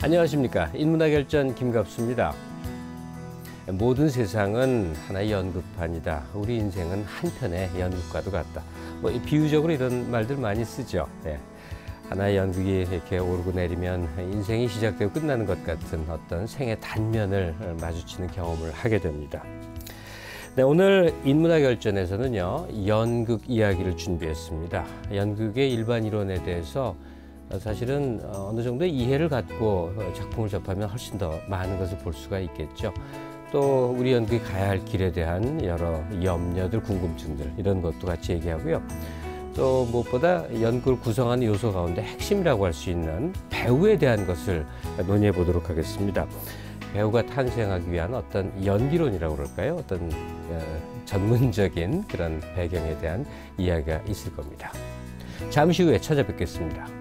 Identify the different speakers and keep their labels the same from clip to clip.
Speaker 1: 안녕하십니까. 인문화결전 김갑수입니다. 모든 세상은 하나의 연극판이다. 우리 인생은 한 편의 연극과도 같다. 비유적으로 이런 말들 많이 쓰죠. 네. 하나의 연극이 이렇게 오르고 내리면 인생이 시작되고 끝나는 것 같은 어떤 생의 단면을 마주치는 경험을 하게 됩니다. 네, 오늘 인문화결전에서는요, 연극 이야기를 준비했습니다. 연극의 일반 이론에 대해서 사실은 어느 정도의 이해를 갖고 작품을 접하면 훨씬 더 많은 것을 볼 수가 있겠죠. 또 우리 연극이 가야 할 길에 대한 여러 염려들, 궁금증들 이런 것도 같이 얘기하고요. 또 무엇보다 연극을 구성하는 요소 가운데 핵심이라고 할 수 있는 배우에 대한 것을 논의해 보도록 하겠습니다. 배우가 탄생하기 위한 어떤 연기론이라고 그럴까요? 어떤 전문적인 그런 배경에 대한 이야기가 있을 겁니다. 잠시 후에 찾아뵙겠습니다.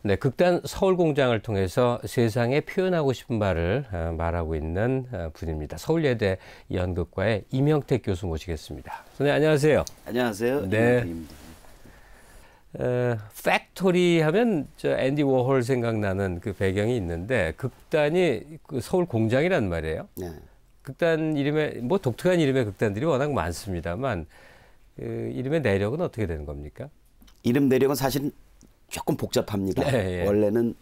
Speaker 1: 네, 극단 서울공장을 통해서 세상에 표현하고 싶은 말을 말하고 있는 분입니다. 서울예대 연극과의 임형택 교수 모시겠습니다. 선생님 안녕하세요.
Speaker 2: 안녕하세요.
Speaker 1: 네. 팩토리 하면 저 앤디 워홀 생각나는 그 배경이 있는데 극단이 그 서울공장이란 말이에요.
Speaker 2: 네.
Speaker 1: 극단 이름에 뭐 독특한 이름의 극단들이 워낙 많습니다만 그 이름의 내력은 어떻게 되는 겁니까?
Speaker 2: 이름 내력은 사실 조금 복잡합니다.
Speaker 1: 네, 예.
Speaker 2: 원래는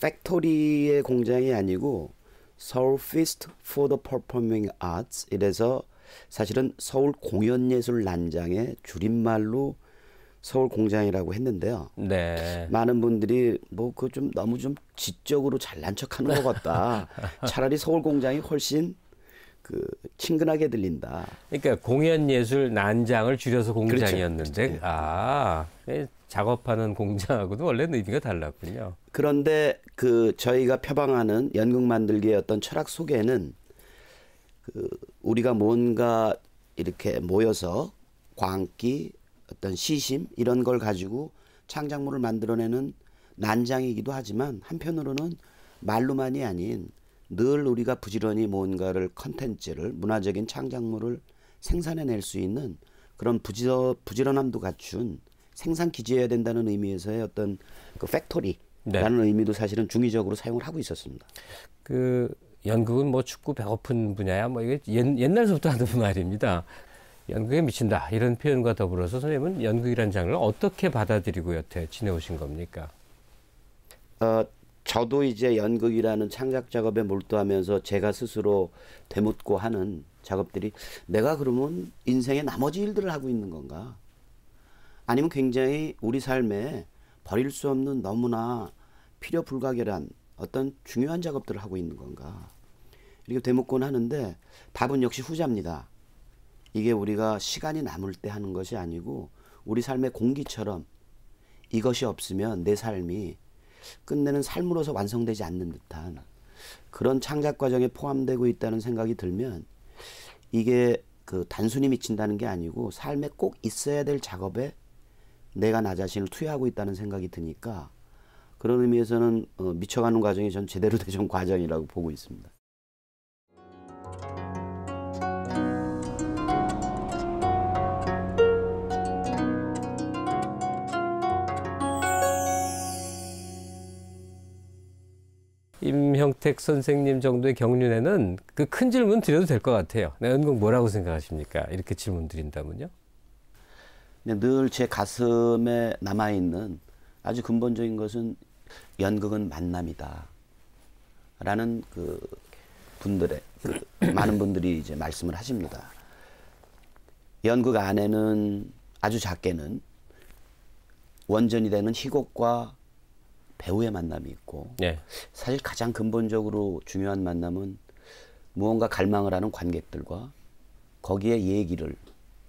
Speaker 2: 팩토리의 공장이 아니고 서울 Feast for the Performing Arts 이래서 사실은 서울 공연예술 난장의 줄임말로 서울 공장이라고 했는데요.
Speaker 1: 네.
Speaker 2: 많은 분들이 뭐 그 좀 너무 좀 지적으로 잘난 척하는 것 같다. 차라리 서울 공장이 훨씬 그 친근하게 들린다.
Speaker 1: 그러니까 공연예술 난장을 줄여서 공장이었는데,
Speaker 2: 그렇죠.
Speaker 1: 작업하는 공장하고도 원래는 의미가 달랐군요.
Speaker 2: 그런데 그 저희가 표방하는 연극 만들기의 어떤 철학 속에는 그 우리가 뭔가 이렇게 모여서 광기, 어떤 시심 이런 걸 가지고 창작물을 만들어내는 난장이기도 하지만 한편으로는 말로만이 아닌 늘 우리가 부지런히 뭔가를 컨텐츠를 문화적인 창작물을 생산해낼 수 있는 그런 부지런함도 갖춘 생산 기지여야 된다는 의미에서의 어떤 그 팩토리라는 의미도 사실은 중의적으로 사용을 하고 있었습니다.
Speaker 1: 그 연극은 뭐 춥고 배고픈 분야야 뭐 이게 옛날서부터 하는 말입니다. 연극에 미친다 이런 표현과 더불어서 선생님은 연극이라는 장르를 어떻게 받아들이고 여태 지내오신 겁니까?
Speaker 2: 저도 이제 연극이라는 창작 작업에 몰두하면서 제가 스스로 되묻고 하는 작업들이 내가 그러면 인생의 나머지 일들을 하고 있는 건가? 아니면 굉장히 우리 삶에 버릴 수 없는 너무나 필요 불가결한 어떤 중요한 작업들을 하고 있는 건가? 이렇게 되묻곤 하는데 답은 역시 후자입니다. 이게 우리가 시간이 남을 때 하는 것이 아니고 우리 삶의 공기처럼 이것이 없으면 내 삶이 끝내는 삶으로서 완성되지 않는 듯한 그런 창작 과정에 포함되고 있다는 생각이 들면 이게 그 단순히 미친다는 게 아니고 삶에 꼭 있어야 될 작업에 내가 나 자신을 투여하고 있다는 생각이 드니까 그런 의미에서는 미쳐가는 과정이 전 제대로 된 과정이라고 보고 있습니다.
Speaker 1: 임형택 선생님 정도의 경륜에는 그 큰 질문 드려도 될 것 같아요. 연극 뭐라고 생각하십니까? 이렇게 질문 드린다면요.
Speaker 2: 늘 제 가슴에 남아있는 아주 근본적인 것은 연극은 만남이다 라는 그 분들의 많은 분들이 이제 말씀을 하십니다. 연극 안에는 아주 작게는 원전이 되는 희곡과 배우의 만남이 있고
Speaker 1: 네.
Speaker 2: 사실 가장 근본적으로 중요한 만남은 무언가 갈망을 하는 관객들과 거기에 얘기를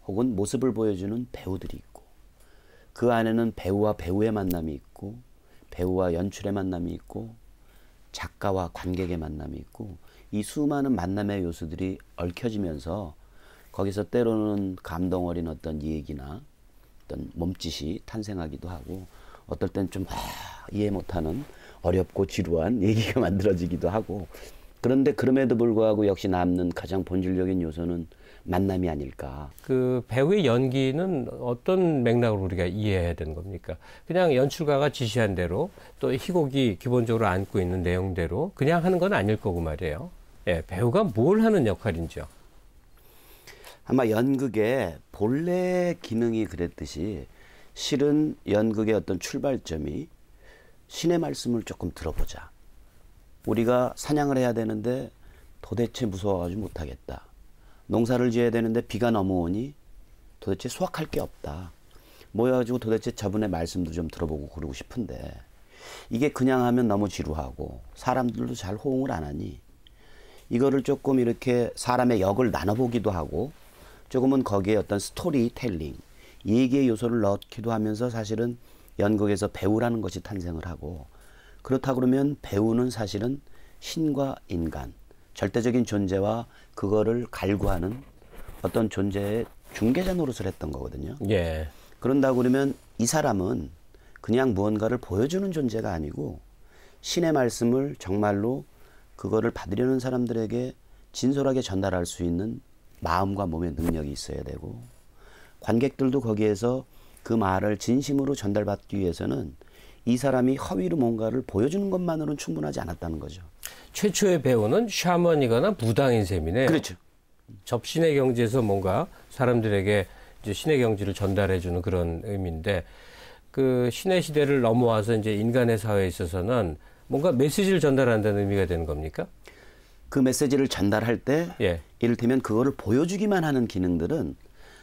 Speaker 2: 혹은 모습을 보여주는 배우들이 있고 그 안에는 배우와 배우의 만남이 있고 배우와 연출의 만남이 있고 작가와 관객의 만남이 있고 이 수많은 만남의 요소들이 얽혀지면서 거기서 때로는 감동 어린 어떤 얘기나 어떤 몸짓이 탄생하기도 하고 어떨 땐 좀 이해 못하는 어렵고 지루한 얘기가 만들어지기도 하고 그런데 그럼에도 불구하고 역시 남는 가장 본질적인 요소는 만남이 아닐까.
Speaker 1: 그 배우의 연기는 어떤 맥락으로 우리가 이해해야 되는 겁니까? 그냥 연출가가 지시한 대로 또 희곡이 기본적으로 안고 있는 내용대로 그냥 하는 건 아닐 거고 말이에요. 예, 배우가 뭘 하는 역할인지요?
Speaker 2: 아마 연극의 본래 기능이 그랬듯이 실은 연극의 어떤 출발점이 신의 말씀을 조금 들어보자. 우리가 사냥을 해야 되는데 도대체 무서워가지고 못하겠다. 농사를 지어야 되는데 비가 너무 오니 도대체 수확할 게 없다. 모여가지고 도대체 저분의 말씀도 좀 들어보고 그러고 싶은데 이게 그냥 하면 너무 지루하고 사람들도 잘 호응을 안 하니 이거를 조금 이렇게 사람의 역을 나눠보기도 하고 조금은 거기에 어떤 스토리텔링, 얘기의 요소를 넣기도 하면서 사실은 연극에서 배우라는 것이 탄생을 하고 그렇다 그러면 배우는 사실은 신과 인간, 절대적인 존재와 그거를 갈구하는 어떤 존재의 중개자 노릇을 했던 거거든요.
Speaker 1: 예.
Speaker 2: 그런다고 그러면 이 사람은 그냥 무언가를 보여주는 존재가 아니고 신의 말씀을 정말로 그거를 받으려는 사람들에게 진솔하게 전달할 수 있는 마음과 몸의 능력이 있어야 되고 관객들도 거기에서 그 말을 진심으로 전달받기 위해서는 이 사람이 허위로 뭔가를 보여주는 것만으로는 충분하지 않았다는 거죠.
Speaker 1: 최초의 배우는 샤먼이거나 무당인 셈이네요.
Speaker 2: 그렇죠.
Speaker 1: 접신의 경지에서 뭔가 사람들에게 이제 신의 경지를 전달해주는 그런 의미인데 그 신의 시대를 넘어와서 이제 인간의 사회에 있어서는 뭔가 메시지를 전달한다는 의미가 되는 겁니까?
Speaker 2: 그 메시지를 전달할 때
Speaker 1: 예.
Speaker 2: 이를테면 그거를 보여주기만 하는 기능들은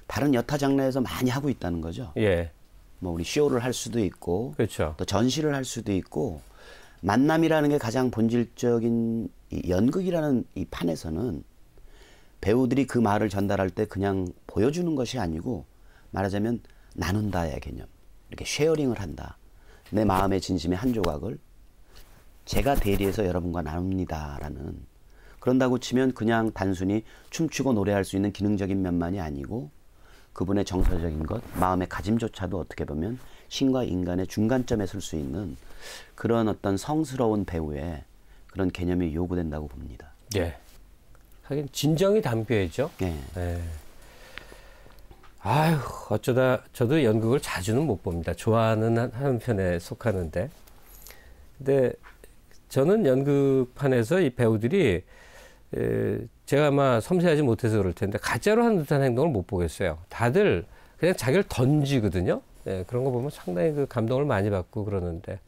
Speaker 2: 다른 여타 장르에서 많이 하고 있다는 거죠.
Speaker 1: 예.
Speaker 2: 뭐 우리 쇼를 할 수도 있고
Speaker 1: 그렇죠.
Speaker 2: 또 전시를 할 수도 있고 만남이라는 게 가장 본질적인 이 연극이라는 이 판에서는 배우들이 그 말을 전달할 때 그냥 보여주는 것이 아니고 말하자면 나눈다의 개념. 이렇게 쉐어링을 한다. 내 마음의 진심의 한 조각을 제가 대리해서 여러분과 나눕니다라는 그런다고 치면 그냥 단순히 춤추고 노래할 수 있는 기능적인 면만이 아니고 그분의 정서적인 것, 마음의 가짐조차도 어떻게 보면 신과 인간의 중간점에 설 수 있는 그런 어떤 성스러운 배우의 그런 개념이 요구된다고 봅니다.
Speaker 1: 예. 하긴 진정이 담겨야죠.
Speaker 2: 예.
Speaker 1: 예. 아유, 어쩌다 저도 연극을 자주는 못 봅니다. 좋아하는 하는 편에 속하는데. 근데 저는 연극판에서 이 배우들이 제가 아마 섬세하지 못해서 그럴 텐데 가짜로 하는 듯한 행동을 못 보겠어요. 다들 그냥 자기를 던지거든요. 예, 그런 거 보면 상당히 그 감동을 많이 받고 그러는데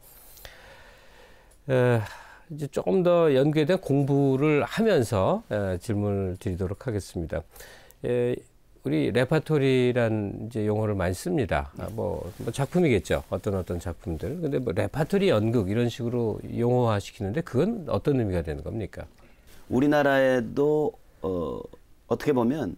Speaker 1: 이제 조금 더 연극에 대한 공부를 하면서 질문을 드리도록 하겠습니다. 우리 레파토리란 이제 용어를 많이 씁니다. 뭐 작품이겠죠. 어떤 작품들. 근데 뭐 레파토리 연극 이런 식으로 용어화 시키는데 그건 어떤 의미가 되는 겁니까?
Speaker 2: 우리나라에도 어떻게 보면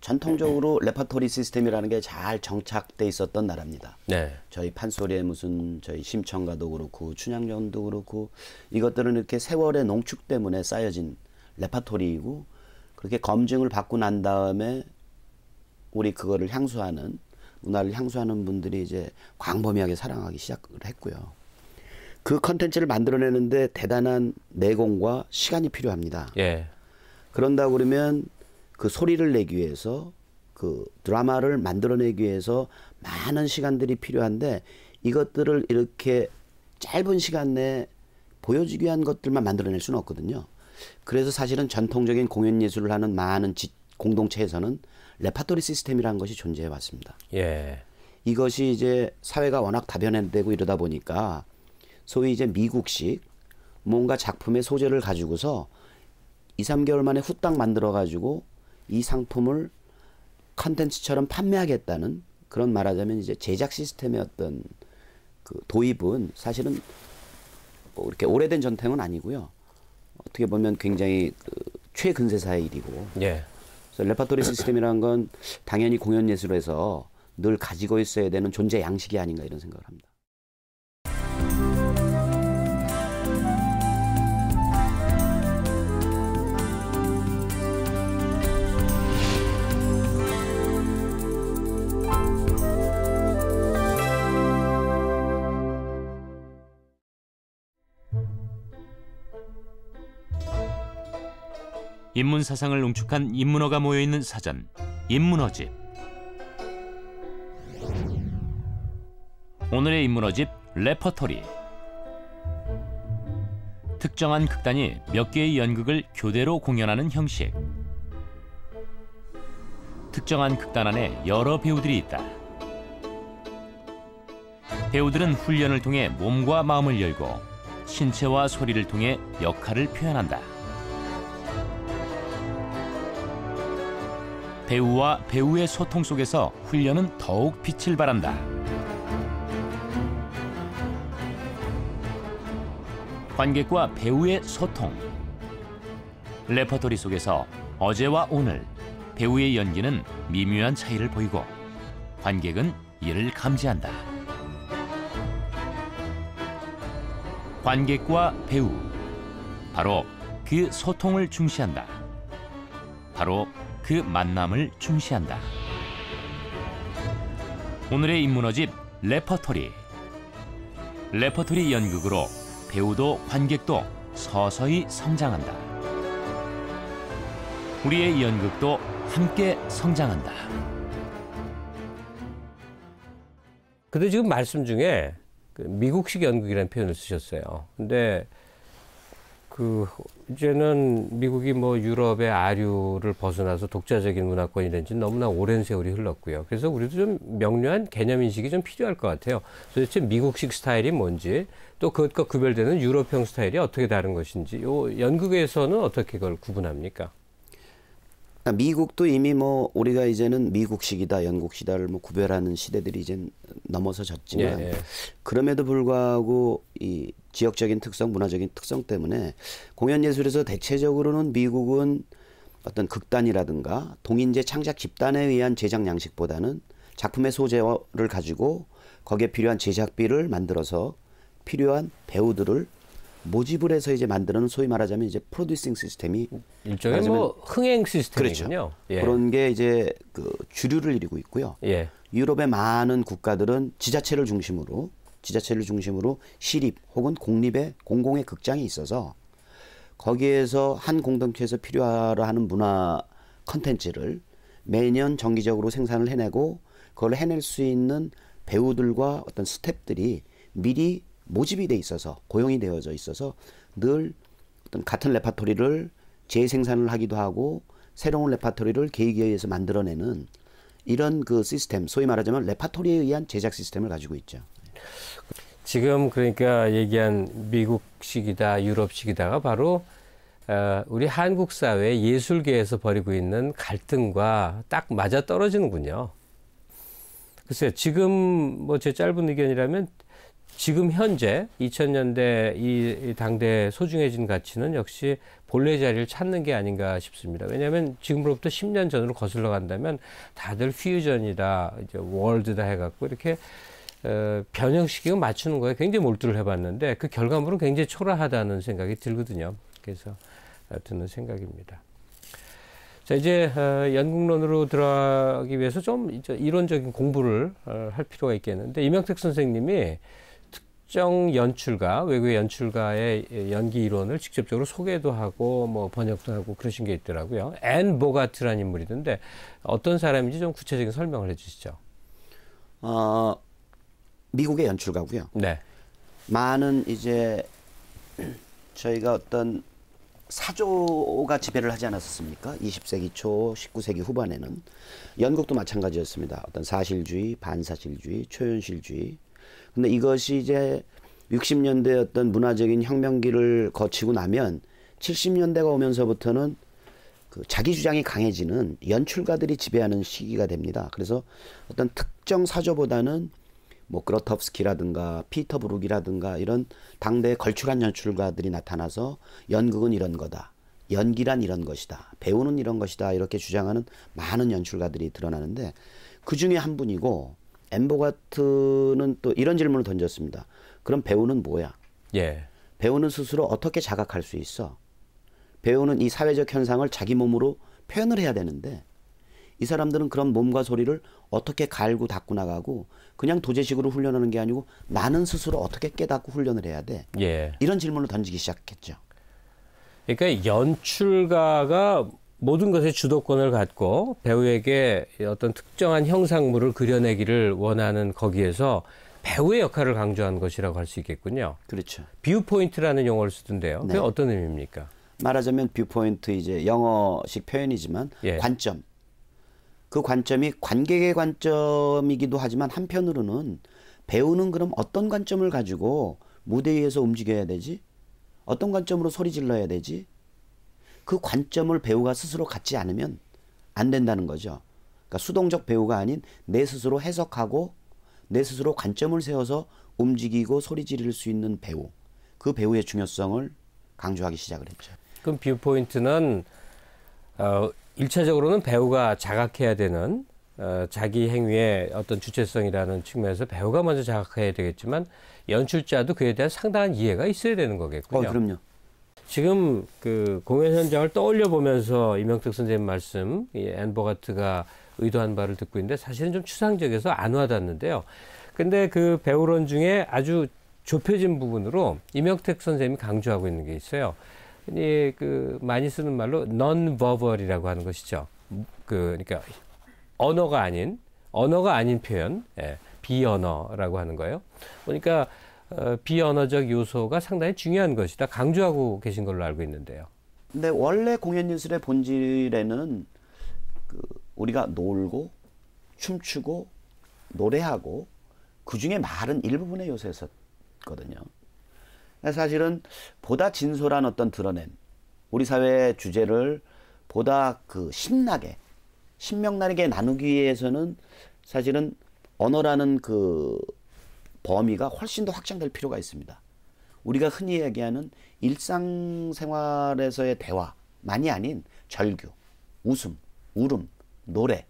Speaker 2: 전통적으로 레파토리 시스템이라는 게 잘 정착돼 있었던 나라입니다.
Speaker 1: 네.
Speaker 2: 저희 판소리의 무슨 저희 심청가도 그렇고 춘향전도 그렇고 이것들은 이렇게 세월의 농축 때문에 쌓여진 레파토리이고 그렇게 검증을 받고 난 다음에 우리 그거를 향수하는 문화를 향수하는 분들이 이제 광범위하게 사랑하기 시작을 했고요. 그 컨텐츠를 만들어내는데 대단한 내공과 시간이 필요합니다.
Speaker 1: 예.
Speaker 2: 그런다고 그러면 그 소리를 내기 위해서 그 드라마를 만들어내기 위해서 많은 시간들이 필요한데 이것들을 이렇게 짧은 시간 내에 보여주기 위한 것들만 만들어낼 수는 없거든요. 그래서 사실은 전통적인 공연 예술을 하는 많은 공동체에서는 레파토리 시스템이라는 것이 존재해 왔습니다.
Speaker 1: 예.
Speaker 2: 이것이 이제 사회가 워낙 다변화되고 이러다 보니까 소위 이제 미국식 뭔가 작품의 소재를 가지고서 2, 3개월 만에 후딱 만들어 가지고 이 상품을 컨텐츠처럼 판매하겠다는 그런 말하자면 이제 제작 시스템의 어떤 그 도입은 사실은 뭐 이렇게 오래된 전통은 아니고요. 어떻게 보면 굉장히 그 최근세사의 일이고.
Speaker 1: 예.
Speaker 2: 그래서 레파토리 시스템이라는 건 당연히 공연 예술에서 늘 가지고 있어야 되는 존재 양식이 아닌가 이런 생각을 합니다.
Speaker 3: 인문 사상을 농축한 인문어가 모여있는 사전, 인문어집. 오늘의 인문어집, 레퍼토리. 특정한 극단이 몇 개의 연극을 교대로 공연하는 형식. 특정한 극단 안에 여러 배우들이 있다. 배우들은 훈련을 통해 몸과 마음을 열고 신체와 소리를 통해 역할을 표현한다. 배우와 배우의 소통 속에서 훈련은 더욱 빛을 발한다. 관객과 배우의 소통. 레퍼토리 속에서 어제와 오늘 배우의 연기는 미묘한 차이를 보이고 관객은 이를 감지한다. 관객과 배우, 바로 그 소통을 중시한다. 바로 그 만남을 중시한다. 오늘의 인문어집, 레퍼토리. 레퍼토리 연극으로 배우도 관객도 서서히 성장한다. 우리의 연극도 함께 성장한다.
Speaker 1: 근데 지금 말씀 중에 미국식 연극이라는 표현을 쓰셨어요. 근데 이제는 미국이 뭐 유럽의 아류를 벗어나서 독자적인 문화권이 된 지 너무나 오랜 세월이 흘렀고요. 그래서 우리도 좀 명료한 개념 인식이 좀 필요할 것 같아요. 도대체 미국식 스타일이 뭔지, 또 그것과 구별되는 유럽형 스타일이 어떻게 다른 것인지, 요 연극에서는 어떻게 그걸 구분합니까?
Speaker 2: 미국도 이미 뭐 우리가 이제는 미국식이다, 영국식이다를 뭐 구별하는 시대들이 이제 넘어서졌지만
Speaker 1: 예, 예.
Speaker 2: 그럼에도 불구하고 이 지역적인 특성, 문화적인 특성 때문에 공연 예술에서 대체적으로는 미국은 어떤 극단이라든가 동인제 창작 집단에 의한 제작 양식보다는 작품의 소재를 가지고 거기에 필요한 제작비를 만들어서 필요한 배우들을 모집을 해서 이제 만드는 소위 말하자면 이제 프로듀싱 시스템이
Speaker 1: 일종의 뭐 흥행 시스템이군요.
Speaker 2: 그렇죠.
Speaker 1: 예.
Speaker 2: 그런 게 이제 그 주류를 이루고 있고요.
Speaker 1: 예.
Speaker 2: 유럽의 많은 국가들은 지자체를 중심으로 시립 혹은 공립의 공공의 극장이 있어서 거기에서 한 공동체에서 필요하라 하는 문화 컨텐츠를 매년 정기적으로 생산을 해내고 그걸 해낼 수 있는 배우들과 어떤 스태프들이 미리 모집이 돼 있어서 고용이 되어져 있어서 늘 어떤 같은 레파토리를 재생산을 하기도 하고 새로운 레파토리를 계획에 의해서 만들어내는 이런 그 시스템, 소위 말하자면 레파토리에 의한 제작 시스템을 가지고 있죠.
Speaker 1: 지금 그러니까 얘기한 미국식이다, 유럽식이다가 바로 우리 한국 사회 예술계에서 벌이고 있는 갈등과 딱 맞아 떨어지는군요. 글쎄요, 지금 뭐 제 짧은 의견이라면 지금 현재 2000년대 이 당대의 소중해진 가치는 역시 본래 자리를 찾는 게 아닌가 싶습니다. 왜냐하면 지금으로부터 10년 전으로 거슬러 간다면 다들 퓨전이다, 이제 월드다 해갖고 이렇게 변형시키고 맞추는 거에 굉장히 몰두를 해봤는데 그 결과물은 굉장히 초라하다는 생각이 들거든요. 그래서 드는 생각입니다. 자, 이제 연극론으로 들어가기 위해서 좀 이제 이론적인 공부를 할 필요가 있겠는데 이명택 선생님이 특정 연출가, 외국의 연출가의 연기 이론을 직접적으로 소개도 하고 뭐 번역도 하고 그러신 게 있더라고요. 앤 보가트라는 인물이던데 어떤 사람인지 좀 구체적인 설명을 해주시죠.
Speaker 2: 미국의 연출가고요.
Speaker 1: 네.
Speaker 2: 많은 이제 저희가 어떤 사조가 지배를 하지 않았습니까? 20세기 초, 19세기 후반에는 연극도 마찬가지였습니다. 어떤 사실주의, 반사실주의, 초현실주의. 근데 이것이 이제 60년대 어떤 문화적인 혁명기를 거치고 나면 70년대가 오면서부터는 그 자기 주장이 강해지는 연출가들이 지배하는 시기가 됩니다. 그래서 어떤 특정 사조보다는 뭐 그로tov스키라든가 피터 브룩이라든가 이런 당대의 걸출한 연출가들이 나타나서 연극은 이런 거다, 연기란 이런 것이다, 배우는 이런 것이다 이렇게 주장하는 많은 연출가들이 드러나는데 그 중에 한 분이고 엠보가트는 또 이런 질문을 던졌습니다. 그럼 배우는 뭐야?
Speaker 1: 예.
Speaker 2: 배우는 스스로 어떻게 자각할 수 있어? 배우는 이 사회적 현상을 자기 몸으로 표현을 해야 되는데 이 사람들은 그런 몸과 소리를 어떻게 갈고 닦고 나가고 그냥 도제식으로 훈련하는 게 아니고 나는 스스로 어떻게 깨닫고 훈련을 해야 돼?
Speaker 1: 예.
Speaker 2: 이런 질문을 던지기 시작했죠.
Speaker 1: 그러니까 연출가가 모든 것의 주도권을 갖고 배우에게 어떤 특정한 형상물을 그려내기를 원하는 거기에서 배우의 역할을 강조한 것이라고 할 수 있겠군요.
Speaker 2: 그렇죠.
Speaker 1: 뷰 포인트라는 용어를 쓰던데요. 그게
Speaker 2: 네.
Speaker 1: 어떤 의미입니까?
Speaker 2: 말하자면 뷰포인트 이제 영어식 표현이지만
Speaker 1: 예.
Speaker 2: 관점. 그 관점이 관객의 관점이기도 하지만 한편으로는 배우는 그럼 어떤 관점을 가지고 무대 위에서 움직여야 되지? 어떤 관점으로 소리 질러야 되지? 그 관점을 배우가 스스로 갖지 않으면 안 된다는 거죠. 그러니까 수동적 배우가 아닌 내 스스로 해석하고 내 스스로 관점을 세워서 움직이고 소리 지를 수 있는 배우. 그 배우의 중요성을 강조하기 시작을 했죠.
Speaker 1: 그럼 뷰 포인트는 1차적으로는 배우가 자각해야 되는 자기 행위의 어떤 주체성이라는 측면에서 배우가 먼저 자각해야 되겠지만 연출자도 그에 대한 상당한 이해가 있어야 되는 거겠군요.
Speaker 2: 그럼요.
Speaker 1: 지금 그 공연 현장을 떠올려 보면서 이명택 선생님 말씀, 이 앤버가트가 의도한 바를 듣고 있는데 사실은 좀 추상적이어서 안 와닿는데요. 근데 그 배우론 중에 아주 좁혀진 부분으로 이명택 선생님이 강조하고 있는 게 있어요. 그 많이 쓰는 말로 non-verbal이라고 하는 것이죠. 그러니까 언어가 아닌 표현, 예, 비언어라고 하는 거예요. 그러니까 비언어적 요소가 상당히 중요한 것이다. 강조하고 계신 걸로 알고 있는데요.
Speaker 2: 근데 원래 공연 예술의 본질에는 우리가 놀고 춤추고 노래하고 그 중에 말은 일부분의 요소였었거든요. 사실은 보다 진솔한 어떤 드러냄, 우리 사회의 주제를 보다 신나게, 신명나게 나누기 위해서는 사실은 언어라는 그 범위가 훨씬 더 확장될 필요가 있습니다. 우리가 흔히 얘기하는 일상생활에서의 대화만이 아닌 절규, 웃음, 울음, 노래,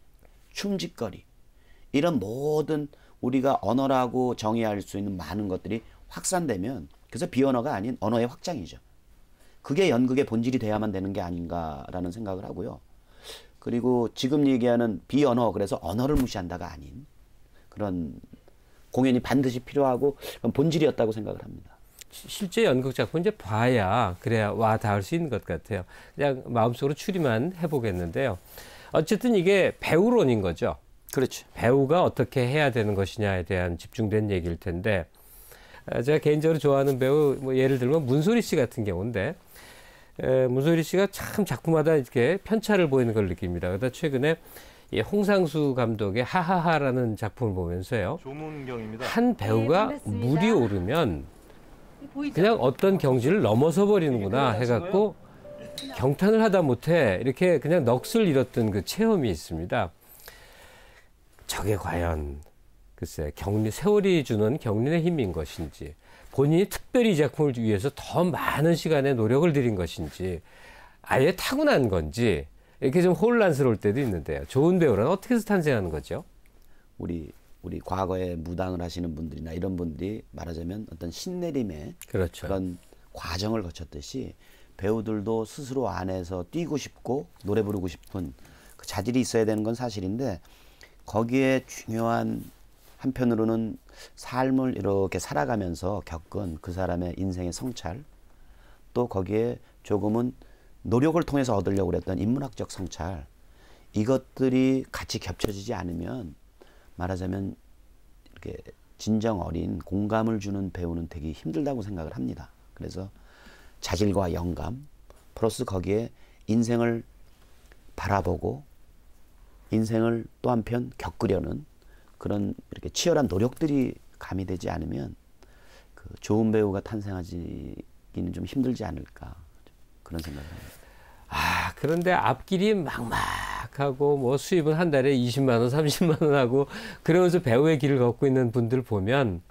Speaker 2: 춤짓거리 이런 모든 우리가 언어라고 정의할 수 있는 많은 것들이 확산되면 그래서 비언어가 아닌 언어의 확장이죠. 그게 연극의 본질이 돼야만 되는 게 아닌가라는 생각을 하고요. 그리고 지금 얘기하는 비언어, 그래서 언어를 무시한다가 아닌 그런 공연이 반드시 필요하고 그런 본질이었다고 생각을 합니다.
Speaker 1: 실제 연극 작품 이제 봐야 그래야 와 닿을 수 있는 것 같아요. 그냥 마음속으로 추리만 해보겠는데요. 어쨌든 이게 배우론인 거죠.
Speaker 2: 그렇죠.
Speaker 1: 배우가 어떻게 해야 되는 것이냐에 대한 집중된 얘기일 텐데 제가 개인적으로 좋아하는 배우 뭐 예를 들면 문소리 씨 같은 경우인데 문소리 씨가 참 작품마다 이렇게 편차를 보이는 걸 느낍니다. 그러다 최근에 이 홍상수 감독의 하하하라는 작품을 보면서요.
Speaker 4: 조문경입니다.
Speaker 1: 한 배우가 물이 오르면 그냥 어떤 경지를 넘어서 버리는구나 해갖고 경탄을 하다 못해 이렇게 그냥 넋을 잃었던 그 체험이 있습니다. 저게 과연 글쎄 세월이 주는 경륜의 힘인 것인지 본인이 특별히 이 작품을 위해서 더 많은 시간의 노력을 들인 것인지 아예 타고난 건지 이렇게 좀 혼란스러울 때도 있는데요. 좋은 배우는 어떻게 해서 탄생하는 거죠?
Speaker 2: 우리 과거에 무당을 하시는 분들이나 이런 분들이 말하자면 어떤 신내림의
Speaker 1: 그렇죠.
Speaker 2: 그런 과정을 거쳤듯이 배우들도 스스로 안에서 뛰고 싶고 노래 부르고 싶은 그 자질이 있어야 되는 건 사실인데 거기에 중요한 한편으로는 삶을 이렇게 살아가면서 겪은 그 사람의 인생의 성찰, 또 거기에 조금은 노력을 통해서 얻으려고 그랬던 인문학적 성찰, 이것들이 같이 겹쳐지지 않으면 말하자면 이렇게 진정 어린 공감을 주는 배우는 되게 힘들다고 생각을 합니다. 그래서 자질과 영감 플러스 거기에 인생을 바라보고 인생을 또 한편 겪으려는 그런 이렇게 치열한 노력들이 가미되지 않으면 그 좋은 배우가 탄생하기는 좀 힘들지 않을까 그런 생각을 합니다.
Speaker 1: 그런데 앞길이 막막하고 뭐 수입은 한 달에 20만 원, 30만 원 하고 그러면서 배우의 길을 걷고 있는 분들 보면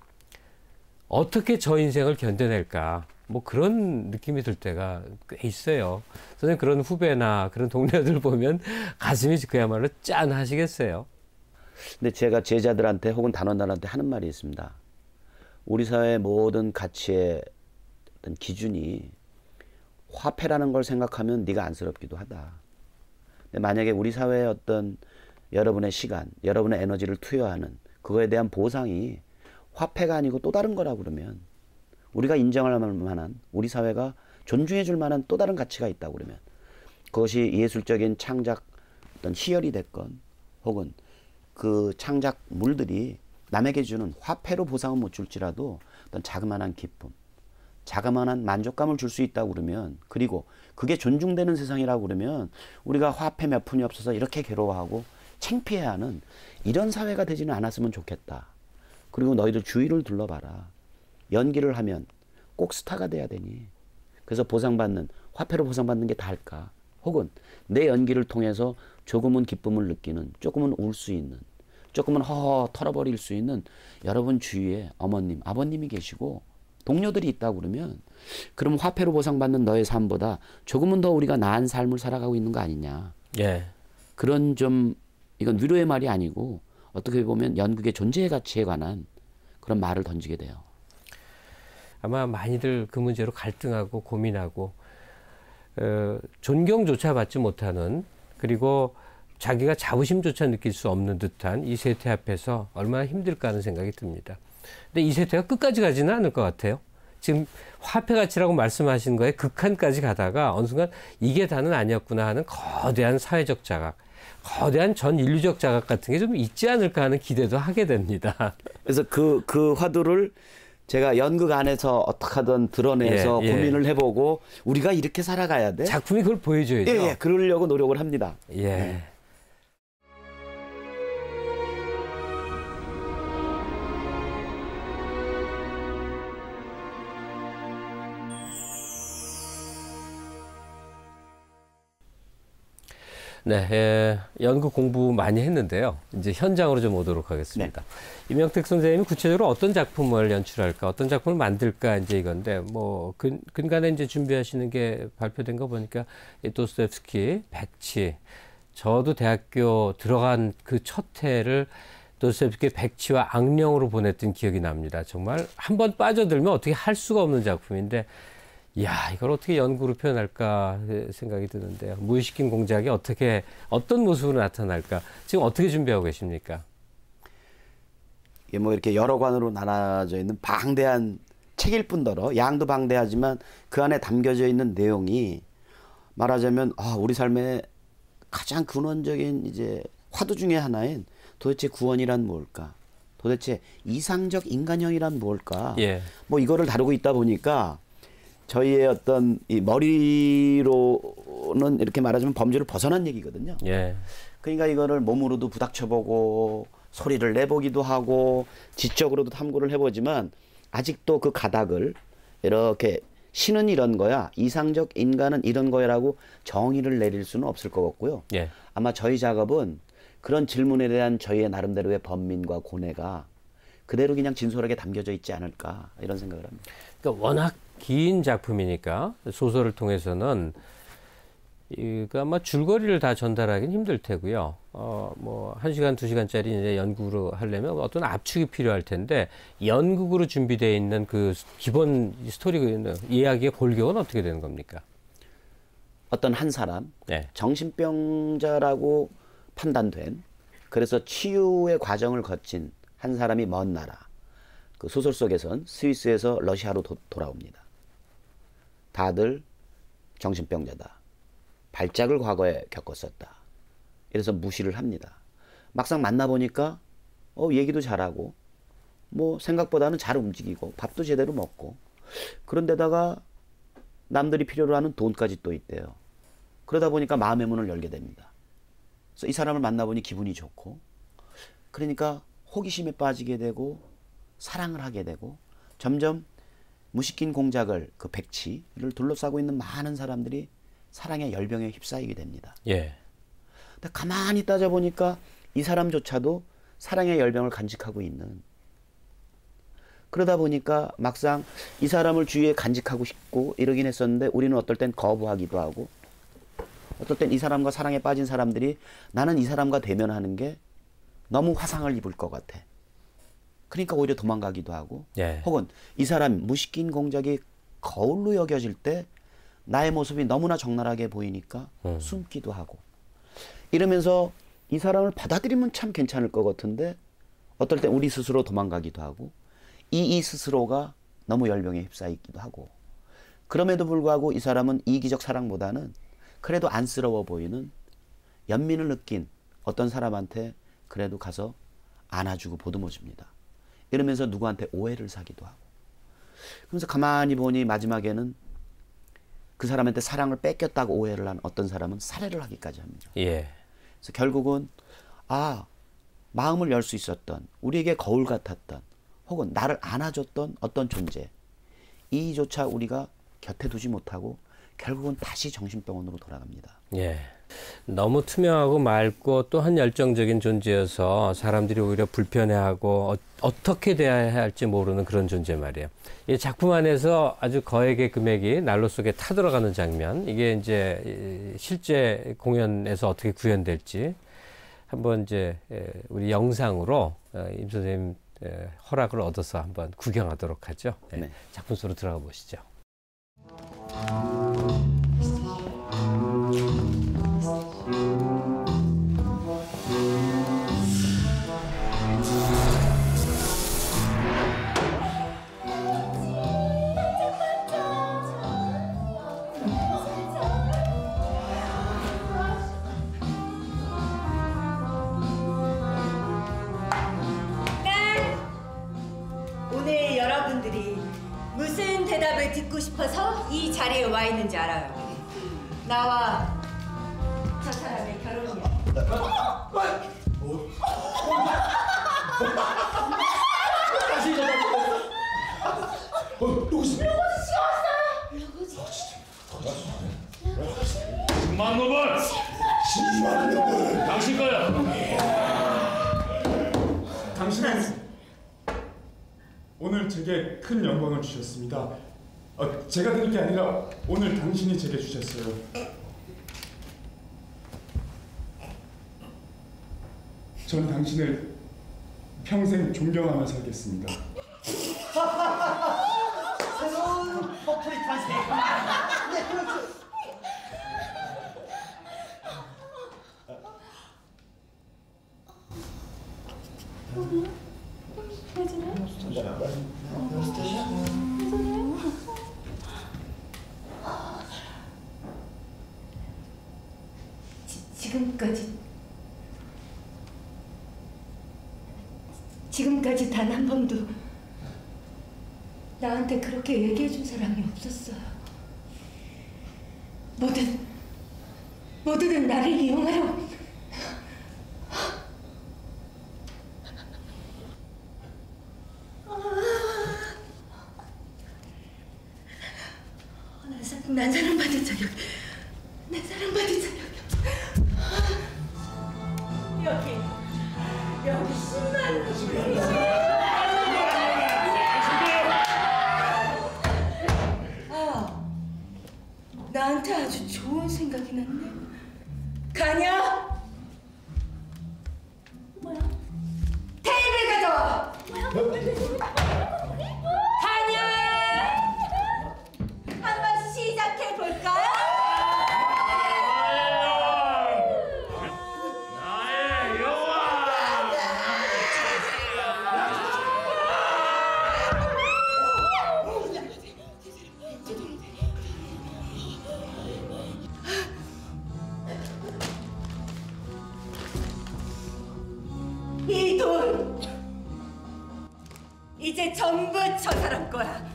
Speaker 1: 어떻게 저 인생을 견뎌낼까 뭐 그런 느낌이 들 때가 꽤 있어요. 선생님 그런 후배나 그런 동료들 보면 가슴이 그야말로 짠하시겠어요.
Speaker 2: 근데 제가 제자들한테 혹은 단원들한테 하는 말이 있습니다. 우리 사회의 모든 가치의 어떤 기준이 화폐라는 걸 생각하면 네가 안쓰럽기도 하다. 근데 만약에 우리 사회의 어떤 여러분의 시간, 여러분의 에너지를 투여하는 그거에 대한 보상이 화폐가 아니고 또 다른 거라고 그러면 우리가 인정할 만한, 우리 사회가 존중해 줄 만한 또 다른 가치가 있다고 그러면 그것이 예술적인 창작 어떤 희열이 됐건 혹은 그 창작물들이 남에게 주는 화폐로 보상은 못 줄지라도 어떤 자그마한 기쁨, 자그마한 만족감을 줄 수 있다고 그러면, 그리고 그게 존중되는 세상이라고 그러면 우리가 화폐 몇 푼이 없어서 이렇게 괴로워하고 창피해하는 이런 사회가 되지는 않았으면 좋겠다. 그리고 너희들 주위를 둘러봐라. 연기를 하면 꼭 스타가 돼야 되니? 그래서 보상받는, 화폐로 보상받는 게 다할까? 혹은 내 연기를 통해서 조금은 기쁨을 느끼는, 조금은 울 수 있는, 조금은 허허 털어버릴 수 있는 여러분 주위에 어머님, 아버님이 계시고 동료들이 있다고 그러면, 그럼 화폐로 보상받는 너의 삶보다 조금은 더 우리가 나은 삶을 살아가고 있는 거 아니냐.
Speaker 1: 예.
Speaker 2: 그런 좀, 이건 위로의 말이 아니고 어떻게 보면 연극의 존재의 가치에 관한 그런 말을 던지게 돼요.
Speaker 1: 아마 많이들 그 문제로 갈등하고 고민하고 존경조차 받지 못하는, 그리고 자기가 자부심조차 느낄 수 없는 듯한 이 세태 앞에서 얼마나 힘들까 하는 생각이 듭니다. 근데 이 세태가 끝까지 가지는 않을 것 같아요. 지금 화폐 가치라고 말씀하신 거에 극한까지 가다가 어느 순간 이게 다는 아니었구나 하는 거대한 사회적 자각, 거대한 전 인류적 자각 같은 게 좀 있지 않을까 하는 기대도 하게 됩니다.
Speaker 2: 그래서 그 화두를 제가 연극 안에서 어떻게 하든 드러내서 고민을 해보고 우리가 이렇게 살아가야 돼?
Speaker 1: 작품이 그걸 보여줘야죠.
Speaker 2: 예, 그러려고 노력을 합니다.
Speaker 1: 예. 네, 연극 공부 많이 했는데요. 이제 현장으로 좀 오도록 하겠습니다. 네. 이명택 선생님이 구체적으로 어떤 작품을 연출할까, 어떤 작품을 만들까, 이제 이건데, 뭐, 근간에 이제 준비하시는 게 발표된 거 보니까, 도스토옙스키, 백치. 저도 대학교 들어간 그 첫 해를 도스토옙스키의 백치와 악령으로 보냈던 기억이 납니다. 정말 한번 빠져들면 어떻게 할 수가 없는 작품인데, 이야, 이걸 어떻게 연구로 표현할까 생각이 드는데요. 무의식인 공작이 어떤 모습으로 나타날까? 지금 어떻게 준비하고 계십니까?
Speaker 2: 이게 뭐 이렇게 여러 관으로 나눠져 있는 방대한 책일 뿐더러 양도 방대하지만 그 안에 담겨져 있는 내용이 말하자면 우리 삶의 가장 근원적인 이제 화두 중에 하나인 도대체 구원이란 뭘까? 도대체 이상적 인간형이란 뭘까?
Speaker 1: 예.
Speaker 2: 뭐 이거를 다루고 있다 보니까 저희의 어떤 이 머리로는 이렇게 말하자면 범주를 벗어난 얘기거든요.
Speaker 1: 예.
Speaker 2: 그러니까 이거를 몸으로도 부닥쳐보고 소리를 내보기도 하고 지적으로도 탐구를 해보지만 아직도 그 가닥을 이렇게 신은 이런 거야, 이상적 인간은 이런 거야라고 정의를 내릴 수는 없을 것 같고요.
Speaker 1: 예.
Speaker 2: 아마 저희 작업은 그런 질문에 대한 저희의 나름대로의 번민과 고뇌가 그대로 그냥 진솔하게 담겨져 있지 않을까 이런 생각을 합니다.
Speaker 1: 그러니까 워낙 긴 작품이니까 소설을 통해서는 이거 아마 줄거리를 다 전달하기는 힘들 테고요. 뭐 1시간, 2시간짜리 이제 연극으로 하려면 어떤 압축이 필요할 텐데 연극으로 준비되어 있는 그 기본 스토리 이야기의 골격은 어떻게 되는 겁니까?
Speaker 2: 어떤 한 사람,
Speaker 1: 네.
Speaker 2: 정신병자라고 판단된, 그래서 치유의 과정을 거친 한 사람이 먼 나라, 그 소설 속에선 스위스에서 러시아로 돌아옵니다. 다들 정신병자다. 발작을 과거에 겪었었다. 이래서 무시를 합니다. 막상 만나보니까 얘기도 잘하고 뭐 생각보다는 잘 움직이고 밥도 제대로 먹고, 그런데다가 남들이 필요로 하는 돈까지 또 있대요. 그러다 보니까 마음의 문을 열게 됩니다. 그래서 이 사람을 만나보니 기분이 좋고, 그러니까 호기심에 빠지게 되고 사랑을 하게 되고, 점점 무식긴 공작을, 그 백치를 둘러싸고 있는 많은 사람들이 사랑의 열병에 휩싸이게 됩니다.
Speaker 1: 예.
Speaker 2: 근데 가만히 따져보니까 이 사람조차도 사랑의 열병을 간직하고 있는, 그러다 보니까 막상 이 사람을 주위에 간직하고 싶고 이러긴 했었는데 우리는 어떨 땐 거부하기도 하고, 어떨 땐 이 사람과 사랑에 빠진 사람들이 나는 이 사람과 대면하는 게 너무 화상을 입을 것 같아. 그러니까 오히려 도망가기도 하고
Speaker 1: 예.
Speaker 2: 혹은 이 사람 무식인 공작이 거울로 여겨질 때 나의 모습이 너무나 적나라하게 보이니까 숨기도 하고 이러면서 이 사람을 받아들이면 참 괜찮을 것 같은데 어떨 때 우리 스스로 도망가기도 하고 이 스스로가 너무 열병에 휩싸이기도 하고 그럼에도 불구하고 이 사람은 이기적 사랑보다는 그래도 안쓰러워 보이는 연민을 느낀 어떤 사람한테 그래도 가서 안아주고 보듬어줍니다. 이러면서 누구한테 오해를 사기도 하고 그러면서 가만히 보니 마지막에는 그 사람한테 사랑을 뺏겼다고 오해를 한 어떤 사람은 살해를 하기까지 합니다.
Speaker 1: 예.
Speaker 2: 그래서 결국은 마음을 열 수 있었던 우리에게 거울 같았던 혹은 나를 안아줬던 어떤 존재 이조차 우리가 곁에 두지 못하고 결국은 다시 정신병원으로 돌아갑니다.
Speaker 1: 예. 너무 투명하고 맑고 또한 열정적인 존재여서 사람들이 오히려 불편해하고 어떻게 대해야 할지 모르는 그런 존재 말이에요. 이 작품 안에서 아주 거액의 금액이 난로 속에 타들어가는 장면, 이게 이제 실제 공연에서 어떻게 구현될지 한번 이제 우리 영상으로 임 선생님 허락을 얻어서 한번 구경하도록 하죠.
Speaker 2: 네.
Speaker 1: 작품 속으로 들어가 보시죠.
Speaker 4: 오늘 여러분들이 무슨 대답을 듣고 싶어서 이 자리에 와 있는지 알아요. 나와 저 사람의 결혼이야.
Speaker 5: 누구세요?
Speaker 6: 만 노블!
Speaker 5: 10만 노블!
Speaker 6: 당신 거야!
Speaker 5: 당신은 오늘 제게 큰 영광을 주셨습니다. 제가 드릴 게 아니라 오늘 당신이 제게 주셨어요. 전 당신을 평생 존경하며 살겠습니다.
Speaker 7: 새로운 커플이 탄생. 네, 그렇죠.
Speaker 4: 지금까지 단 한 번도 나한테 그렇게 얘기해준 사람이 없었어요. 모두들 나를 이용하려고. 난 사랑받을 자격. 난 사랑받을 자격. 여기 10만 원. 나한테 아주 좋은 생각이 났네. 가냐? 뭐야? 테이블 가져와. 가냐? 한번 시작해 볼까요?
Speaker 6: 나의 여왕!
Speaker 4: 이 돈 이제 전부 저 사람 거야.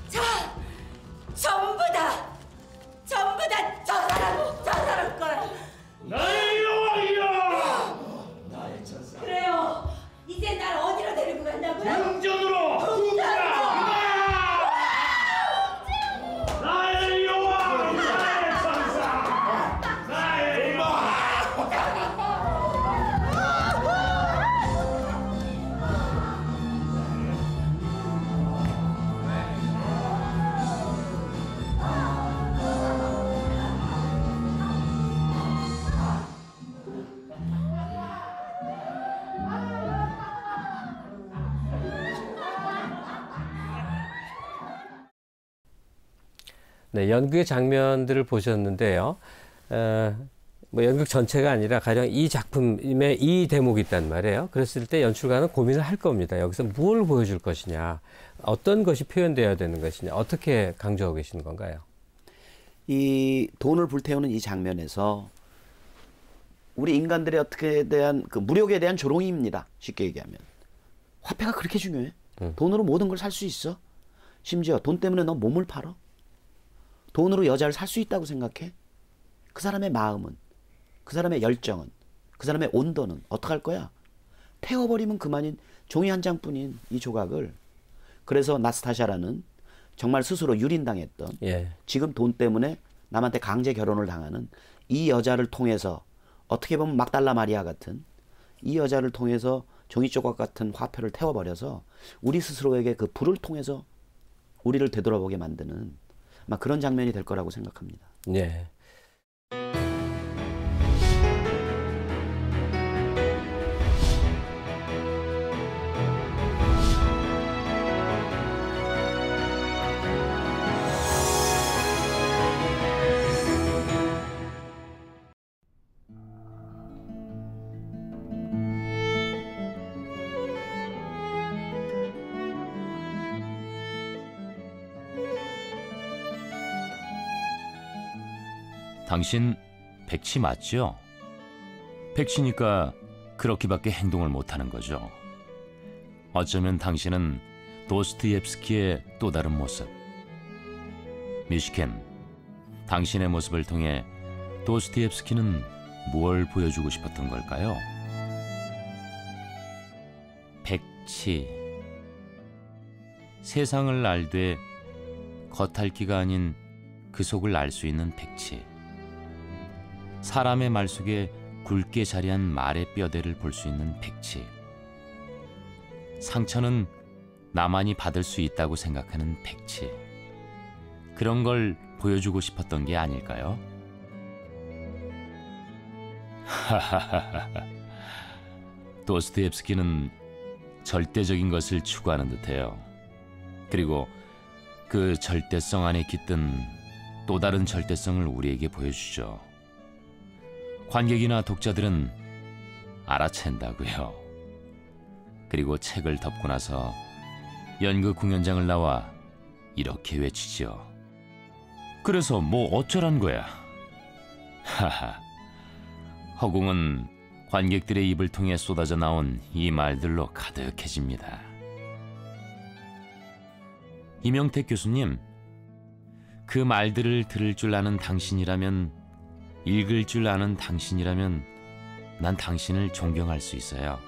Speaker 4: 자, 전부 다 저 사람 거야.
Speaker 6: 나의 여왕이야!
Speaker 4: 그래요. 이제 날 어디로 데리고 간다고요?
Speaker 6: 궁전으로! 나의 여왕! 나의 천사! 나의 여왕!
Speaker 1: 네, 연극의 장면들을 보셨는데요. 뭐 연극 전체가 아니라 가령 이 작품에 이 대목이 있단 말이에요. 그랬을 때 연출가는 고민을 할 겁니다. 여기서 뭘 보여줄 것이냐, 어떤 것이 표현되어야 되는 것이냐, 어떻게 강조하고 계시는 건가요?
Speaker 2: 이 돈을 불태우는 이 장면에서 우리 인간들의 어떻게 대한 그 무력에 대한 조롱입니다. 쉽게 얘기하면. 화폐가 그렇게 중요해? 돈으로 모든 걸 살 수 있어? 심지어 돈 때문에 너 몸을 팔어? 돈으로 여자를 살 수 있다고 생각해? 그 사람의 마음은, 그 사람의 열정은, 그 사람의 온도는 어떡할 거야? 태워버리면 그만인 종이 한 장뿐인 이 조각을. 그래서 나스타샤라는 정말 스스로 유린당했던,
Speaker 1: 예.
Speaker 2: 지금 돈 때문에 남한테 강제 결혼을 당하는 이 여자를 통해서, 어떻게 보면 막달라 마리아 같은 이 여자를 통해서 종이 조각 같은 화폐를 태워버려서 우리 스스로에게 그 불을 통해서 우리를 되돌아보게 만드는 아마 그런 장면이 될 거라고 생각합니다.
Speaker 1: 네.
Speaker 3: 당신 백치 맞죠? 백치니까 그렇게밖에 행동을 못하는 거죠. 어쩌면 당신은 도스토옙스키의 또 다른 모습. 미시켄, 당신의 모습을 통해 도스토옙스키는 무엇을 보여주고 싶었던 걸까요? 백치. 세상을 알되 겉핥기가 아닌 그 속을 알 수 있는 백치. 사람의 말 속에 굵게 자리한 말의 뼈대를 볼 수 있는 백치. 상처는 나만이 받을 수 있다고 생각하는 백치. 그런 걸 보여주고 싶었던 게 아닐까요? 하하하하. 도스토옙스키는 절대적인 것을 추구하는 듯해요. 그리고 그 절대성 안에 깃든 또 다른 절대성을 우리에게 보여주죠. 관객이나 독자들은 알아챈다고요. 그리고 책을 덮고 나서 연극 공연장을 나와 이렇게 외치죠. 그래서 뭐 어쩌란 거야? 하하. 허공은 관객들의 입을 통해 쏟아져 나온 이 말들로 가득해집니다. 이명택 교수님, 그 말들을 들을 줄 아는 당신이라면, 읽을 줄 아는 당신이라면 난 당신을 존경할 수 있어요.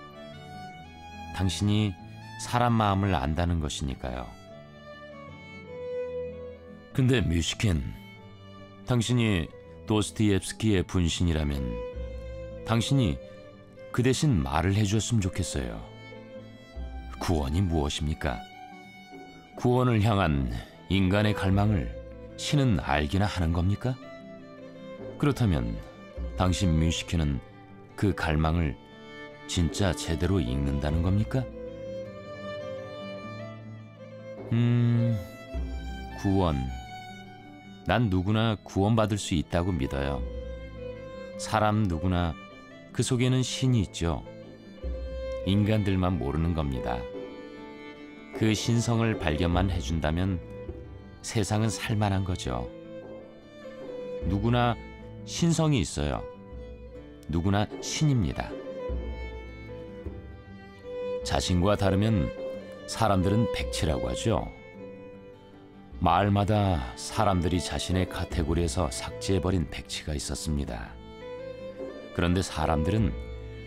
Speaker 3: 당신이 사람 마음을 안다는 것이니까요. 근데 뮤시켄, 당신이 도스토옙스키의 분신이라면 당신이 그 대신 말을 해주었으면 좋겠어요. 구원이 무엇입니까? 구원을 향한 인간의 갈망을 신은 알기나 하는 겁니까? 그렇다면 당신 뮤시켄은 그 갈망을 진짜 제대로 읽는다는 겁니까? 구원. 난 누구나 구원받을 수 있다고 믿어요. 사람 누구나 그 속에는 신이 있죠. 인간들만 모르는 겁니다. 그 신성을 발견만 해준다면 세상은 살만한 거죠. 누구나 신성이 있어요. 누구나 신입니다. 자신과 다르면 사람들은 백치라고 하죠. 마을마다 사람들이 자신의 카테고리에서 삭제해버린 백치가 있었습니다. 그런데 사람들은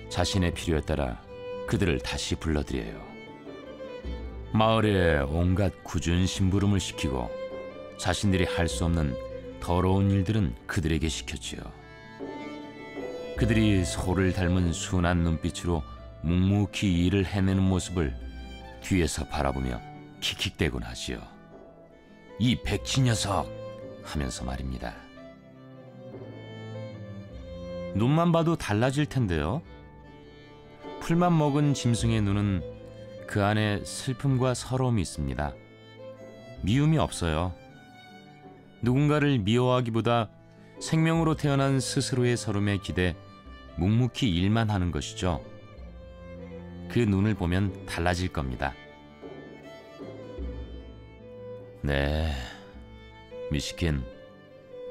Speaker 3: 자신의 필요에 따라 그들을 다시 불러들여요. 마을에 온갖 굳은 심부름을 시키고 자신들이 할 수 없는 더러운 일들은 그들에게 시켰지요. 그들이 소를 닮은 순한 눈빛으로 묵묵히 일을 해내는 모습을 뒤에서 바라보며 킥킥대곤 하지요. 이 백치 녀석 하면서 말입니다. 눈만 봐도 달라질 텐데요. 풀만 먹은 짐승의 눈은 그 안에 슬픔과 서러움이 있습니다. 미움이 없어요. 누군가를 미워하기보다 생명으로 태어난 스스로의 서름에 기대 묵묵히 일만 하는 것이죠. 그 눈을 보면 달라질 겁니다. 네, 미시킨,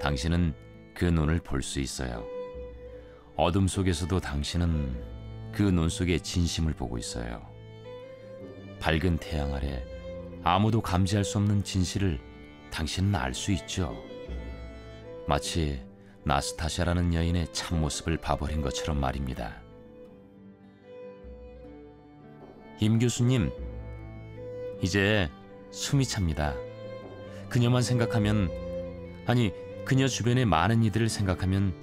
Speaker 3: 당신은 그 눈을 볼 수 있어요. 어둠 속에서도 당신은 그 눈 속에 진심을 보고 있어요. 밝은 태양 아래 아무도 감지할 수 없는 진실을 당신은 알 수 있죠. 마치 나스타샤라는 여인의 참모습을 봐버린 것처럼 말입니다. 임 교수님, 이제 숨이 찹니다. 그녀만 생각하면, 아니 그녀 주변의 많은 이들을 생각하면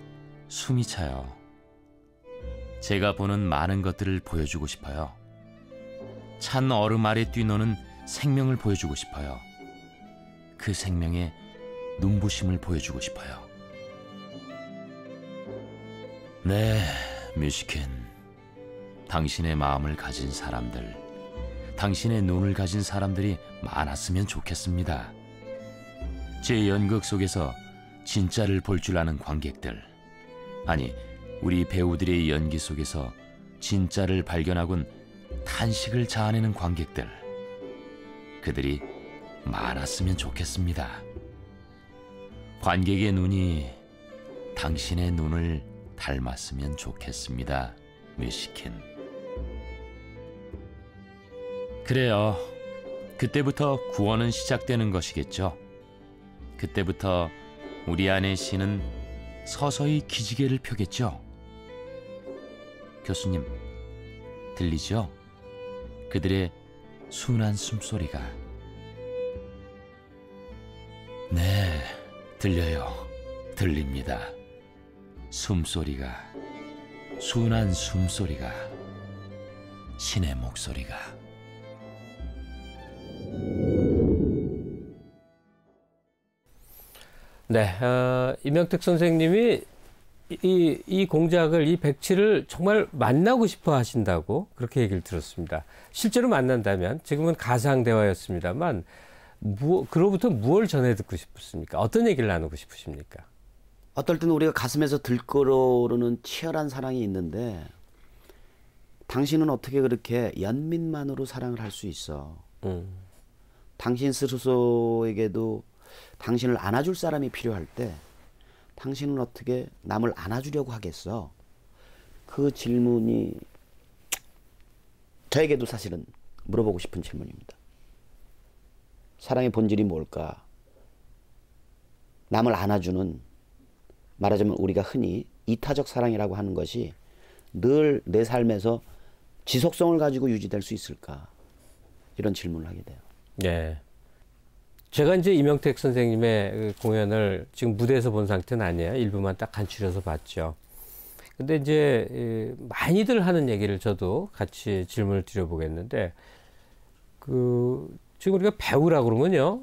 Speaker 3: 숨이 차요. 제가 보는 많은 것들을 보여주고 싶어요. 찬 얼음 아래 뛰노는 생명을 보여주고 싶어요. 그 생명의 눈부심을 보여주고 싶어요. 네, 뮤시킨. 당신의 마음을 가진 사람들, 당신의 눈을 가진 사람들이 많았으면 좋겠습니다. 제 연극 속에서 진짜를 볼 줄 아는 관객들, 아니 우리 배우들의 연기 속에서 진짜를 발견하곤 탄식을 자아내는 관객들, 그들이 많았으면 좋겠습니다. 관객의 눈이 당신의 눈을 닮았으면 좋겠습니다, 뮤시킨. 그래요. 그때부터 구원은 시작되는 것이겠죠. 그때부터 우리 안의 신은 서서히 기지개를 펴겠죠. 교수님, 들리죠? 그들의 순한 숨소리가. 네, 들려요. 들립니다. 숨소리가, 순한 숨소리가, 신의 목소리가.
Speaker 1: 네, 이명택 선생님이 이 공작을, 이 백치를 정말 만나고 싶어 하신다고 그렇게 얘기를 들었습니다. 실제로 만난다면, 지금은 가상 대화였습니다만, 그로부터 무엇을 전해 듣고 싶으십니까? 어떤 얘기를 나누고 싶으십니까?
Speaker 2: 어떨 때는 우리가 가슴에서 들끓어오르는 치열한 사랑이 있는데, 당신은 어떻게 그렇게 연민만으로 사랑을 할 수 있어? 당신 스스로에게도 당신을 안아줄 사람이 필요할 때 당신은 어떻게 남을 안아주려고 하겠어? 그 질문이 저에게도 사실은 물어보고 싶은 질문입니다. 사랑의 본질이 뭘까? 남을 안아주는, 말하자면 우리가 흔히 이타적 사랑이라고 하는 것이 늘 내 삶에서 지속성을 가지고 유지될 수 있을까? 이런 질문을 하게 돼요.
Speaker 1: 네. 제가 이제 이명택 선생님의 공연을 지금 무대에서 본 상태는 아니에요. 일부만 딱 간추려서 봤죠. 근데 이제 많이들 하는 얘기를 저도 같이 질문을 드려보겠는데, 지금 우리가 배우라고 그러면요,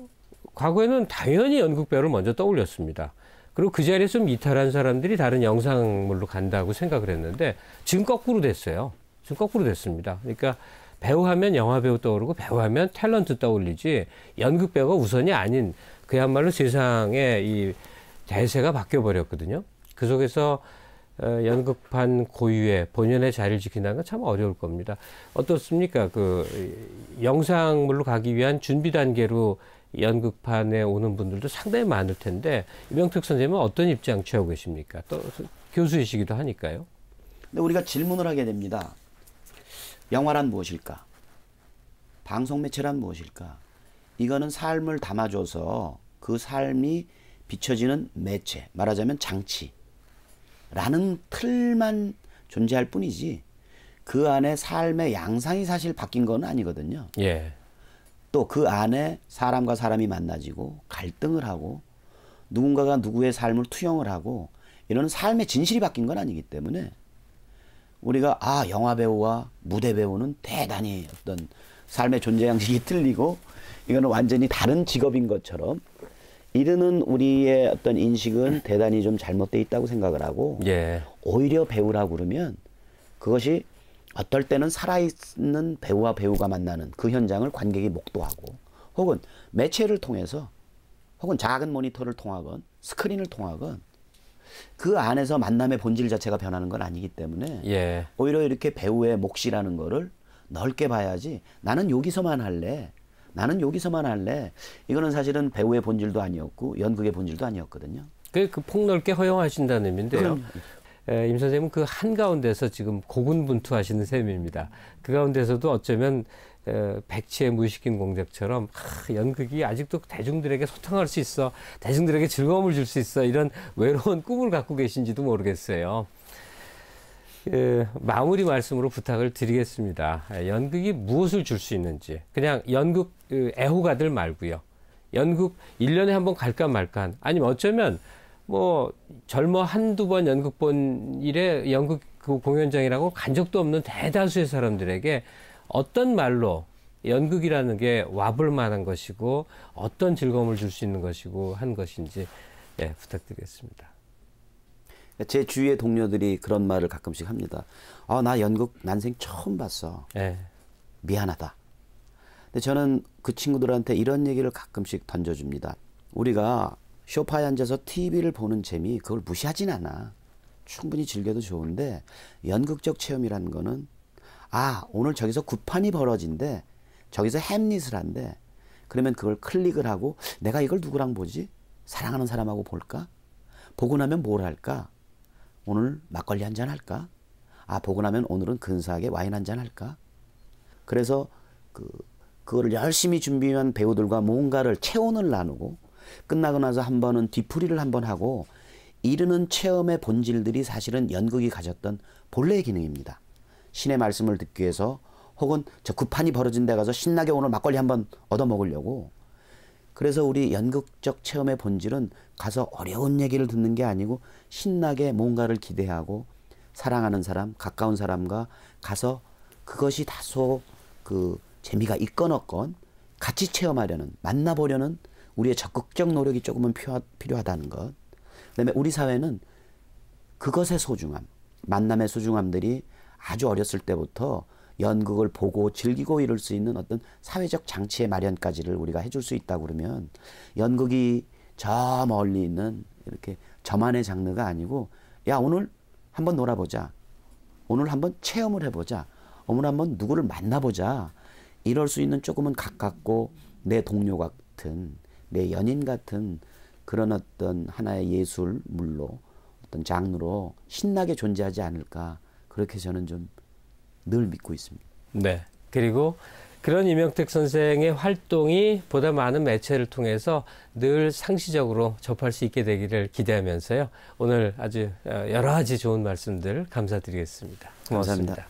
Speaker 1: 과거에는 당연히 연극 배우를 먼저 떠올렸습니다. 그리고 그 자리에서 좀 이탈한 사람들이 다른 영상물로 간다고 생각을 했는데, 지금 거꾸로 됐어요. 지금 거꾸로 됐습니다. 그러니까 배우하면 영화배우 떠오르고, 배우하면 탤런트 떠올리지, 연극 배우가 우선이 아닌, 그야말로 세상의 이 대세가 바뀌어버렸거든요. 그 속에서 연극판 고유의 본연의 자리를 지킨다는 건 참 어려울 겁니다. 어떻습니까? 영상물로 가기 위한 준비 단계로 연극판에 오는 분들도 상당히 많을 텐데, 이명택 선생님은 어떤 입장 취하고 계십니까? 또 교수이시기도 하니까요.
Speaker 2: 근데 우리가 질문을 하게 됩니다. 영화란 무엇일까? 방송 매체란 무엇일까? 이거는 삶을 담아줘서 그 삶이 비춰지는 매체, 말하자면 장치라는 틀만 존재할 뿐이지, 그 안에 삶의 양상이 사실 바뀐 건 아니거든요.
Speaker 1: 예.
Speaker 2: 또 그 안에 사람과 사람이 만나지고 갈등을 하고 누군가가 누구의 삶을 투영을 하고 이런 삶의 진실이 바뀐 건 아니기 때문에, 우리가 영화 배우와 무대 배우는 대단히 어떤 삶의 존재 양식이 틀리고 이거는 완전히 다른 직업인 것처럼 이르는 우리의 어떤 인식은 대단히 좀 잘못되어 있다고 생각을 하고,
Speaker 1: 예.
Speaker 2: 오히려 배우라고 그러면 그것이 어떨 때는 살아있는 배우와 배우가 만나는 그 현장을 관객이 목도하고, 혹은 매체를 통해서, 혹은 작은 모니터를 통하건 스크린을 통하건 그 안에서 만남의 본질 자체가 변하는 건 아니기 때문에
Speaker 1: 예.
Speaker 2: 오히려 이렇게 배우의 몫이라는 거를 넓게 봐야지 나는 여기서만 할래. 나는 여기서만 할래. 이거는 사실은 배우의 본질도 아니었고 연극의 본질도 아니었거든요.
Speaker 1: 그 폭넓게 허용하신다는 의미인데요. 임 선생님은 그 한가운데서 지금 고군분투하시는 셈입니다. 그 가운데서도 어쩌면 백치의 무의식인 공작처럼 연극이 아직도 대중들에게 소통할 수 있어, 대중들에게 즐거움을 줄 수 있어, 이런 외로운 꿈을 갖고 계신지도 모르겠어요. 마무리 말씀으로 부탁을 드리겠습니다. 연극이 무엇을 줄 수 있는지, 그냥 연극 애호가들 말고요. 연극 1년에 한 번 갈까 말까, 아니면 어쩌면 뭐 젊어 한두 번 연극 본 일에 연극 그 공연장이라고 간 적도 없는 대다수의 사람들에게 어떤 말로 연극이라는 게 와볼 만한 것이고 어떤 즐거움을 줄 수 있는 것이고 한 것인지 부탁드리겠습니다.
Speaker 2: 제 주위의 동료들이 그런 말을 가끔씩 합니다. 나 연극 난생 처음 봤어. 미안하다. 근데 저는 그 친구들한테 이런 얘기를 가끔씩 던져줍니다. 우리가 소파에 앉아서 TV를 보는 재미, 그걸 무시하진 않아. 충분히 즐겨도 좋은데 연극적 체험이라는 거는 오늘 저기서 굿판이 벌어진대. 저기서 햄릿을 한대. 그러면 그걸 클릭을 하고 내가 이걸 누구랑 보지? 사랑하는 사람하고 볼까? 보고 나면 뭘 할까? 오늘 막걸리 한잔 할까? 보고 나면 오늘은 근사하게 와인 한잔 할까? 그래서 그거를 열심히 준비한 배우들과 뭔가를 체온을 나누고 끝나고 나서 한 번은 뒤풀이를 한번 하고 이르는 체험의 본질들이 사실은 연극이 가졌던 본래의 기능입니다. 신의 말씀을 듣기 위해서 혹은 저 굿판이 벌어진 데 가서 신나게 오늘 막걸리 한번 얻어먹으려고. 그래서 우리 연극적 체험의 본질은 가서 어려운 얘기를 듣는 게 아니고 신나게 뭔가를 기대하고 사랑하는 사람, 가까운 사람과 가서 그것이 다소 그 재미가 있건 없건 같이 체험하려는, 만나보려는 우리의 적극적 노력이 조금은 필요하다는 것. 그다음에 우리 사회는 그것의 소중함, 만남의 소중함들이 아주 어렸을 때부터 연극을 보고 즐기고 이럴 수 있는 어떤 사회적 장치의 마련까지를 우리가 해줄 수 있다고 그러면 연극이 저 멀리 있는 이렇게 저만의 장르가 아니고 오늘 한번 놀아보자. 오늘 한번 체험을 해보자. 오늘 한번 누구를 만나보자. 이럴 수 있는 조금은 가깝고 내 동료 같은, 내 연인 같은 그런 어떤 하나의 예술물로, 어떤 장르로 신나게 존재하지 않을까. 그렇게 저는 좀 늘 믿고 있습니다.
Speaker 1: 네. 그리고 그런 이명택 선생의 활동이 보다 많은 매체를 통해서 늘 상시적으로 접할 수 있게 되기를 기대하면서요. 오늘 아주 여러 가지 좋은 말씀들 감사드리겠습니다. 고맙습니다.
Speaker 2: 감사합니다.